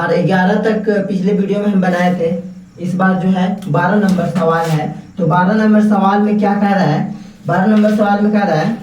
और 11 तक पिछले वीडियो में हम बनाए थे। इस बार जो है 12 नंबर सवाल है। तो 12 नंबर सवाल में क्या कह रहा है, 12 नंबर सवाल में कह रहा है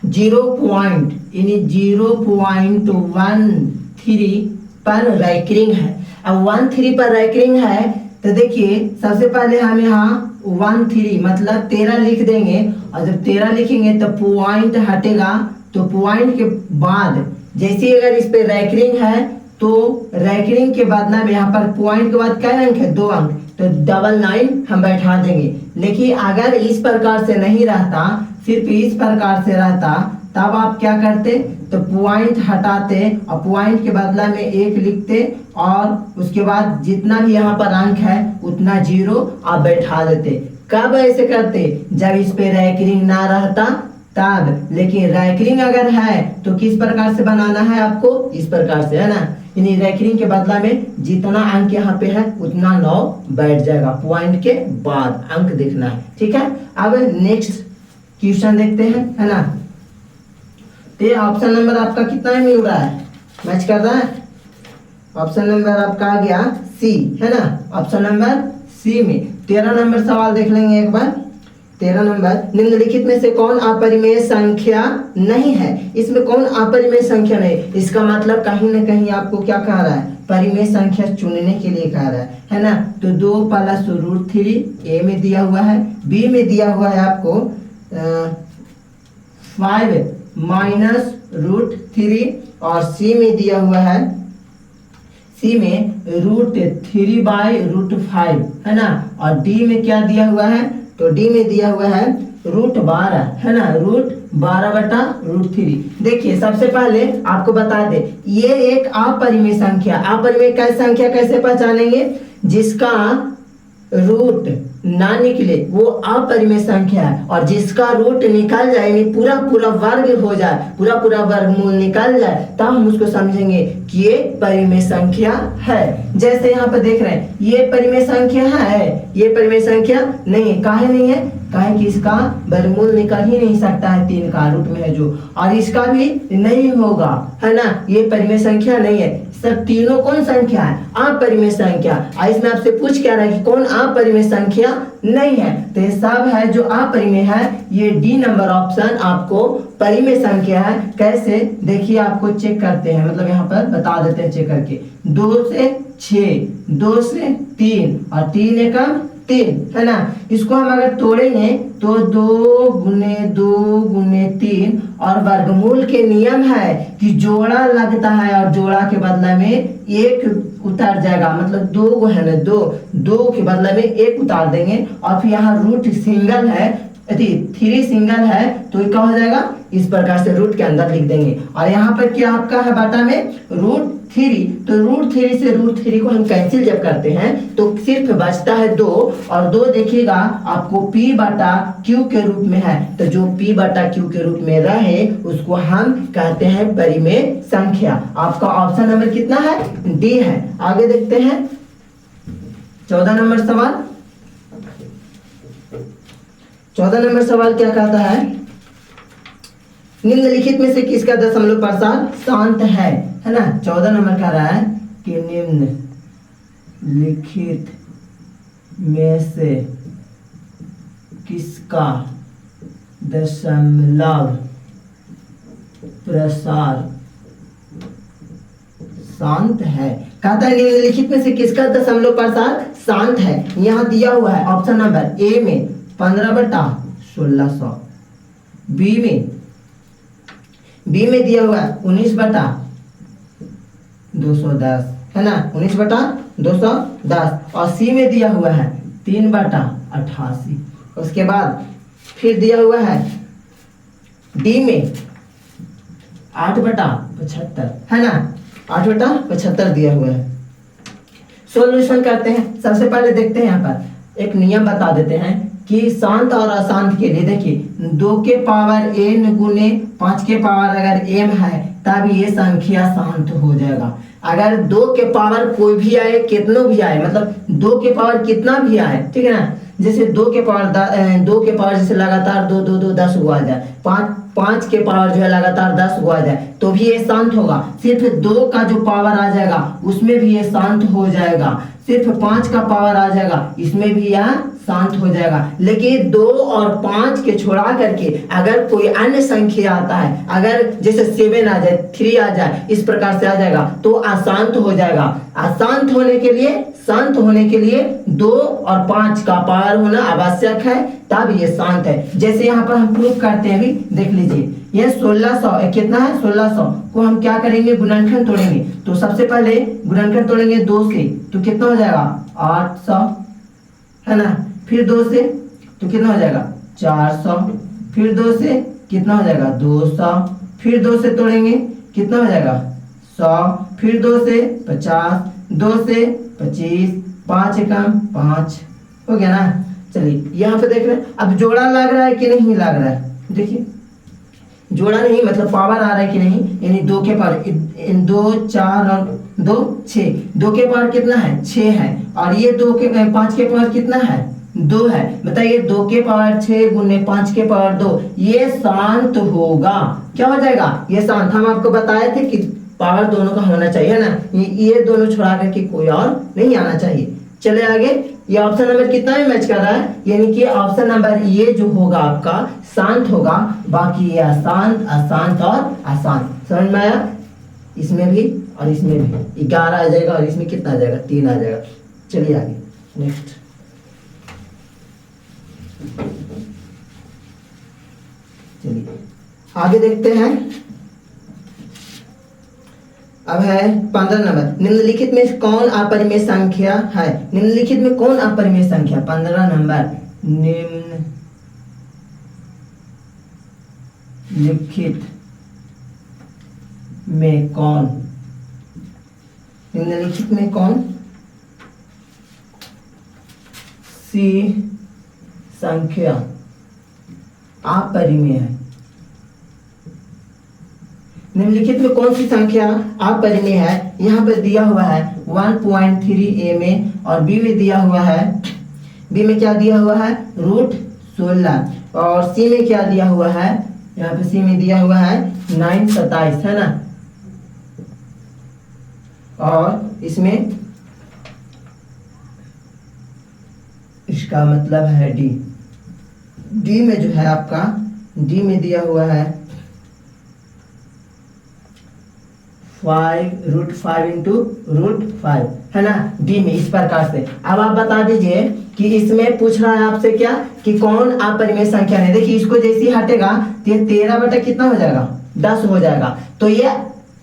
0.13 पर रैंकिंग है। अब 13 पर रैंकिंग है तो देखिए सबसे पहले हम यहाँ 13 मतलब 13 लिख देंगे, और जब 13 लिखेंगे तो पॉइंट हटेगा, तो पॉइंट के बाद जैसे अगर इस पे रैंकिंग है तो रैंकिंग के बदला में यहाँ पर पॉइंट के बाद क्या अंक है, 2 अंक, तो 99 हम बैठा देंगे। लेकिन अगर इस प्रकार से नहीं रहता, सिर्फ इस प्रकार से रहता, तब आप क्या करते, तो पॉइंट हटाते और पॉइंट के बदला में 1 लिखते, और उसके बाद जितना भी यहाँ पर अंक है उतना 0 आप बैठा देते। कब ऐसे करते, जब इस पे रैंकिंग ना रहता तब। लेकिन रैंकिंग अगर है तो किस प्रकार से बनाना है आपको, इस प्रकार से, है ना। यानी रैंकिंग के बदला में जितना अंक यहाँ पे है उतना 9 बैठ जाएगा, पॉइंट के बाद अंक देखना है, ठीक है। अब नेक्स्ट क्वेश्चन देखते हैं, है ना। तो ये ऑप्शन नंबर आपका कितना में मिल रहा है, मैच कर रहा है। ऑप्शन नंबर आपका आ गया सी, है ना। ऑप्शन नंबर सी में 13 नंबर सवाल देख लेंगे एक बार। 13 नंबर, निम्नलिखित में से कौन अपरिमेय संख्या नहीं है। इसमें कौन अपरिमेय संख्या नहीं, इसका मतलब कहीं ना कहीं आपको क्या कह रहा है, परिमेय संख्या चुनने के लिए कह रहा है ना। तो 2 + √3 ए में दिया हुआ है, बी में दिया हुआ है आपको 5 - √3, और सी में दिया हुआ है, सी में √3/√5, है ना। और डी में क्या दिया हुआ है, तो डी में दिया हुआ है √12, है ना, √12/√3। देखिए सबसे पहले आपको बता दे, ये एक अपरिमेय संख्या, अपरिमेय संख्या कैसे पहचानेंगे, जिसका रूट ना निकले वो अपरिमेय संख्या है, और जिसका रूट निकल जाए यानी पूरा पूरा वर्ग हो जाए, पूरा पूरा वर्गमूल निकल जाए, तब हम उसको समझेंगे कि ये परिमेय संख्या है। जैसे यहाँ पर देख रहे हैं ये परिमेय संख्या है, ये परिमेय संख्या नहीं है। काहे नहीं है, काहे कि इसका वर्गमूल निकल ही नहीं सकता है, 3 का रूट में है जो, और इसका भी नहीं होगा, है ना। ये परिमेय संख्या नहीं है। सब तीनों कौन संख्या है, अपरिमेय संख्या। इसमें आपसे पूछ क्या रहा है कि कौन अपरिमेय संख्या नहीं है, तो ये सब है जो अपरिमेय है। ये डी नंबर ऑप्शन आपको परिमेय संख्या है। कैसे, देखिए आपको चेक करते हैं, मतलब यहाँ पर बता देते हैं चेक करके। 2 से 6, 2 से 3, और 3 एकम 3, है ना। इसको हम अगर तोड़ेंगे तो 2 × 2 × 3, और वर्गमूल के नियम है कि जोड़ा लगता है और जोड़ा के बदला में 1 उतार जाएगा, मतलब 2 है ना, 2 के बदला में 1 उतार देंगे, और फिर यहाँ रूट सिंगल है, 3 सिंगल है, तो ये क्या हो जाएगा, इस प्रकार से रूट के अंदर लिख देंगे। और यहाँ पर क्या आपका है बाटा में √3, तो √3 से √3 को हम कैंसिल जब करते हैं तो सिर्फ बचता है 2, और 2 देखिएगा आपको P/Q के रूप में है, तो जो P/Q के रूप में रहे उसको हम कहते हैं परिमेय संख्या। आपका ऑप्शन नंबर कितना है, डी है। आगे देखते हैं 14 नंबर सवाल। 14 नंबर सवाल क्या कहता है, निम्नलिखित में से किसका दशमलव प्रसार शांत है ना। 14 नंबर कह रहा है कि निम्नलिखित में से किसका दशमलव प्रसार शांत है। कहता है निम्नलिखित में से किसका दशमलव प्रसार शांत है। यहाँ दिया हुआ है ऑप्शन नंबर ए में 15/1600, बी में दिया हुआ है 19/210, है ना, 19/210, और सी में दिया हुआ है 3/88। उसके बाद फिर दिया हुआ है डी में 8/75, है ना, 8/75 दिया हुआ है। सॉल्यूशन करते हैं। सबसे पहले देखते हैं, यहाँ पर एक नियम बता देते हैं कि शांत और अशांत के लिए। देखिए 2 के पावर n × 5 के पावर अगर m है तब ये संख्या शांत हो जाएगा। अगर 2 के पावर कोई भी आए, कितनों भी आए, मतलब 2 के पावर कितना भी आए, ठीक है ना। जैसे 2 के पावर जैसे लगातार 2 2 2 10 हुआ जाए, 5 5 के पावर जो है लगातार 10 को आ जाए तो भी ये शांत होगा। सिर्फ 2 का जो पावर आ जाएगा उसमें भी ये शांत हो जाएगा। सिर्फ 5 का पावर आ जाएगा इसमें भी यह शांत हो जाएगा। लेकिन 2 और 5 के छोड़ा करके अगर कोई अन्य संख्या आता है, अगर जैसे 7 आ जाए, 3 आ जाए, इस प्रकार से आ जाएगा तो अशांत हो जाएगा। अशांत होने के लिए, शांत होने के लिए 2 और 5 का पावर होना आवश्यक है, तब ये शांत है। जैसे यहाँ पर हम प्रूफ करते हैं, अभी देख लीजिए, ये 1600 कितना है, 1600 को हम क्या करेंगे, गुणनखंड तोड़ेंगे। तो सबसे पहले गुणनखंड तोड़ेंगे 2 से तो कितना हो जाएगा 800, है ना। फिर 2 से तो कितना हो जाएगा 400, फिर 2 से कितना हो जाएगा 200, फिर 2 से तोड़ेंगे कितना हो जाएगा 100, फिर 2 से 50, 2 से 25, 5 एकम 5, हो गया ना। चलिए यहाँ पे देख रहे हैं, अब जोड़ा लग रहा है कि नहीं लग रहा है, देखिए जोड़ा नहीं मतलब पावर आ रहा है कि नहीं, यानी 2 के पावर 2 4 और 2 6, 2 के पावर कितना है 6 है, और ये 5 के पावर कितना है 2 है। बताइए 2 के पावर 6 गुने 5 के पावर 2, ये शांत होगा। क्या हो जाएगा ये शांत। हम आपको बताए थे कि पावर दोनों का होना चाहिए, है ना। ये दोनों छोड़ा करके कोई और नहीं आना चाहिए। चले आगे, ये ऑप्शन नंबर कितना में मैच कर रहा है, यानी कि ऑप्शन नंबर ये जो होगा आपका शांत होगा, बाकी ये अशांत, अशांत और अशांत। समझ में आया। इसमें भी और इसमें भी 11 आ जाएगा, और इसमें कितना आ जाएगा 3 आ जाएगा। चलिए आगे नेक्स्ट। चलिए आगे देखते हैं। अब है 15 नंबर, निम्नलिखित में कौन अपरिमेय संख्या है। निम्नलिखित में कौन अपरिमेय संख्या, 15 नंबर, निम्नलिखित में कौन, निम्नलिखित में कौन सी संख्या अपरिमेय है। निम्नलिखित में कौन सी संख्या अपरिमेय है। यहाँ पर दिया हुआ है 1.3 a में, और बी में दिया हुआ है, बी में क्या दिया हुआ है √16, और सी में क्या दिया हुआ है, यहाँ पे सी में दिया हुआ है 927, है ना। और इसमें इसका मतलब है डी, डी में जो है आपका, डी में दिया हुआ है 5√5 इंटू √5, है ना, डी में इस प्रकार से। अब आप बता दीजिए कि इसमें पूछ रहा है आपसे क्या, कि कौन अपरिमेय संख्या है। देखिए इसको जैसे ही हटेगा तो ये 13 बटा कितना हो जाएगा 10 हो जाएगा। तो ये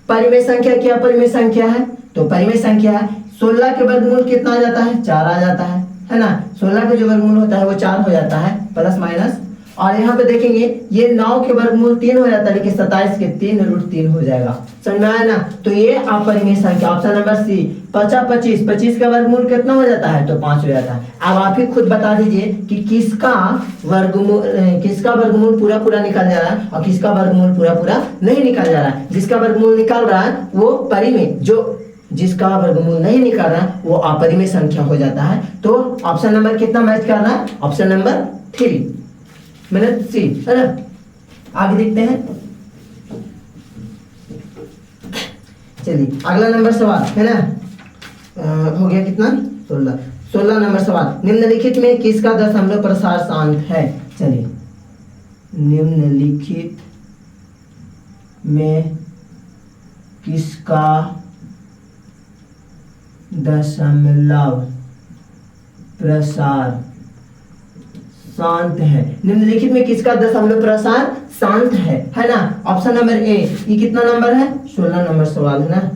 परिमेय संख्या क्या परिमेय संख्या है, तो परिमेय संख्या है। 16 के वर्गमूल कितना आ जाता है 4 आ जाता है ना। 16 का जो वर्गमूल होता है वो 4 हो जाता है, प्लस माइनस। और यहाँ पे देखेंगे ये 9 के वर्गमूल 3 हो जाता है, लेकिन 27 के 3√3 हो जाएगा। समझ में आया ना। तो ये अपरिमेय संख्या, ऑप्शन नंबर सी। 25 का वर्गमूल कितना हो जाता है, तो 5 हो जाता है। अब आप ही खुद बता दीजिए कि किसका वर्गमूल पूरा पूरा निकल जा रहा है और किसका वर्गमूल पूरा पूरा नहीं निकल जा रहा है। जिसका वर्गमूल निकल रहा है वो परिमेय, जो जिसका वर्गमूल नहीं निकल रहा है वो अपरिमेय संख्या हो जाता है। तो ऑप्शन नंबर कितना मैच कर रहा है, ऑप्शन नंबर 3 मैंने सी, है ना। आगे देखते हैं। चलिए अगला नंबर सवाल, है ना, हो गया कितना 16 नंबर सवाल, निम्नलिखित में किसका दशमलव प्रसार शांत है। चलिए निम्नलिखित में किसका दशमलव प्रसार शांत है। निम्नलिखित में किसका दशमलव प्रसार शांत है ना। Option number A. ये कितना नंबर है 16 नंबर सवाल, है ना।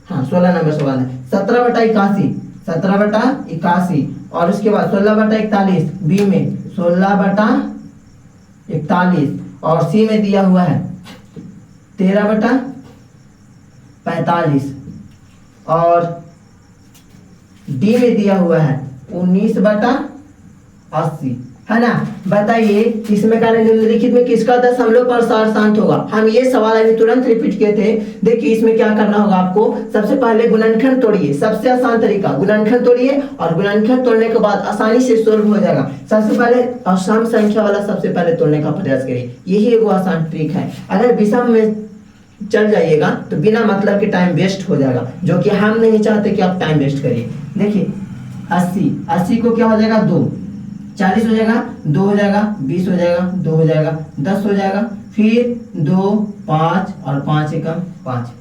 हाँ 16 नंबर सवाल है। 17/81, 17/81, और उसके बाद 16/41, बी में 16/41, और सी में दिया हुआ है 13/45, और डी में दिया हुआ है 19/80, है ना। बताइए इसमें कह रहे निम्नलिखित में किसका दशमलव पर शांत होगा। हम ये सवाल अभी तुरंत रिपीट किए थे। देखिए इसमें क्या करना होगा आपको, सबसे पहले गुणनखंड तोड़िए, सबसे आसान तरीका गुणनखंड तोड़िए और गुणनखंड तोड़ने के बाद आसानी से सोल्व हो जाएगा। सबसे पहले असम संख्या वाला सबसे पहले तोड़ने का प्रयास करिए, यही एक आसान ट्रिक है। अगर विषम में चल जाइएगा तो बिना मतलब के टाइम वेस्ट हो जाएगा, जो कि हम नहीं चाहते कि आप टाइम वेस्ट करिए। देखिए 80 को क्या हो जाएगा 2, 40 हो जाएगा 2 हो जाएगा, 20 हो जाएगा 2 हो जाएगा, 10 हो जाएगा, फिर 2 5 और 5 एकम 5।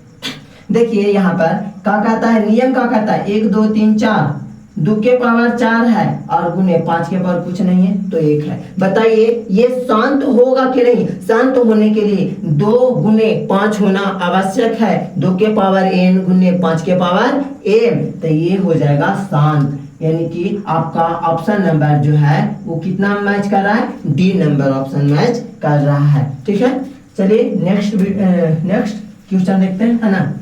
देखिए यहाँ पर क्या कहता है, नियम क्या कहता है 1 2 3 4, 2 के पावर 4 है और गुने 5 के पावर कुछ नहीं है तो 1 है। बताइए ये शांत होगा कि नहीं। शांत होने के लिए 2 गुने 5 होना आवश्यक है, 2 के पावर n गुने 5 के पावर m, तो ये हो जाएगा शांत। यानी कि आपका ऑप्शन नंबर जो है वो कितना मैच कर रहा है, डी नंबर ऑप्शन मैच कर रहा है। ठीक है, चलिए नेक्स्ट क्वेश्चन देखते हैं, है ना।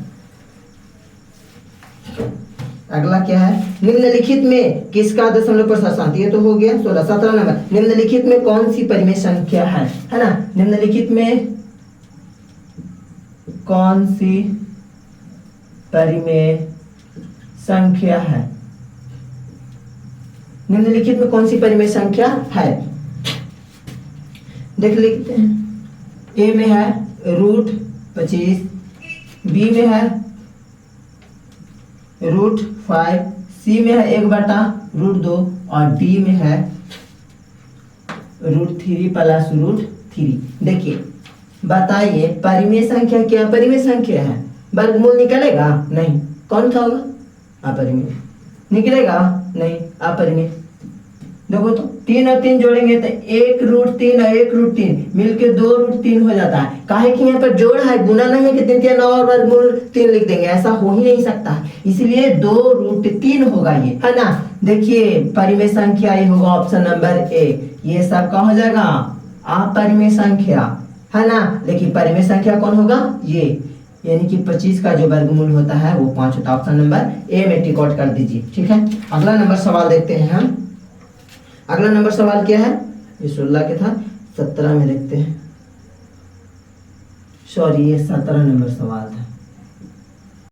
अगला क्या है, निम्नलिखित में किसका दशमलव पर शांत, ये तो हो गया 16। 17 नंबर, निम्नलिखित में कौन सी परिमेय संख्या है ना। निम्नलिखित में कौन सी परिमेय संख्या है, निम्नलिखित में कौन सी परिमेय संख्या है। देख लिखते हैं, ए में है √25, बी में है √5, सी में है 1/√2 और डी में है √3 प्लस √3। देखिए बताइए परिमेय संख्या क्या परिमेय संख्या है, वर्गमूल निकलेगा नहीं, कौन सा होगा अपरिमेय, निकलेगा नहीं अपरिमेय। देखो तो 3 और 3 जोड़ेंगे तो 1√3 और 1√3 मिलके 2√3 हो जाता है। काहे कि यहाँ पर जोड़ है, गुना नहीं है कि 3 3 और वर्गमूल 3 लिख देंगे, ऐसा हो ही नहीं सकता, इसलिए 2√3 होगा ये, है ना। देखिए परिमेय संख्या ये होगा ऑप्शन नंबर ए, ये सब का हो जाएगा अपरिमेय संख्या, है ना। लेकिन परिमेय संख्या कौन होगा, ये, यानी कि 25 का जो वर्गमूल होता है वो 5 होता है। ऑप्शन नंबर ए में टिक आउट कर दीजिए। ठीक है, अगला नंबर सवाल देखते हैं हम। अगला नंबर सवाल क्या है, ये 16 के था, 17 में देखते हैं, सॉरी ये 17 नंबर सवाल था।